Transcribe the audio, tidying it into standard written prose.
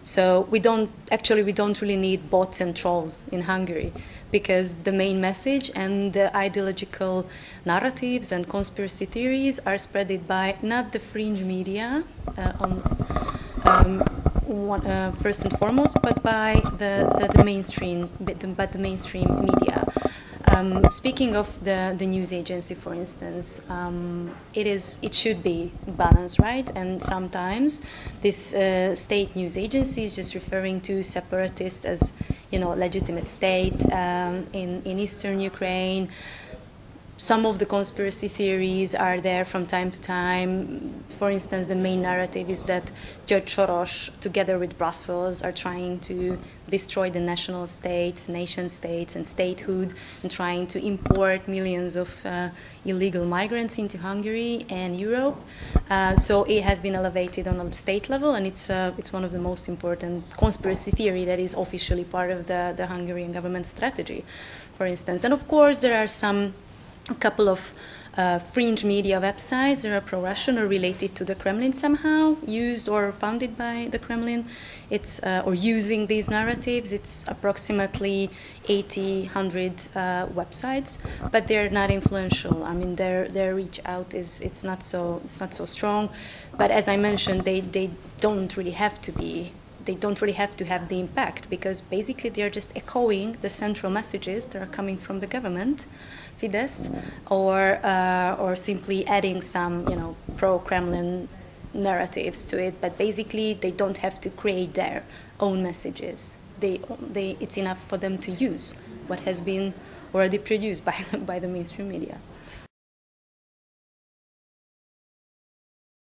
So we don't really need bots and trolls in Hungary, because the main message and the ideological narratives and conspiracy theories are spreaded by not the fringe media first and foremost, but by the mainstream media. Speaking of the news agency, for instance, it should be balanced, right? And sometimes this state news agency is just referring to separatists as, legitimate state in eastern Ukraine. Some of the conspiracy theories are there from time to time. For instance, the main narrative is that George Soros, together with Brussels, are trying to destroy the national states, nation states, and statehood, and trying to import millions of illegal migrants into Hungary and Europe. So it has been elevated on a state level, and it's one of the most important conspiracy theory that is officially part of the Hungarian government strategy, for instance. And of course, there are a couple of fringe media websites that are pro-Russian or related to the Kremlin somehow, used or founded by the Kremlin. It's or using these narratives. It's approximately 80, 100 websites, but they're not influential. I mean, their reach out it's not so strong. But as I mentioned, they don't really have to be. They don't really have to have the impact, because basically they're just echoing the central messages that are coming from the government, Fidesz, or simply adding some, pro-Kremlin narratives to it. But basically, they don't have to create their own messages. It's enough for them to use what has been already produced by the mainstream media.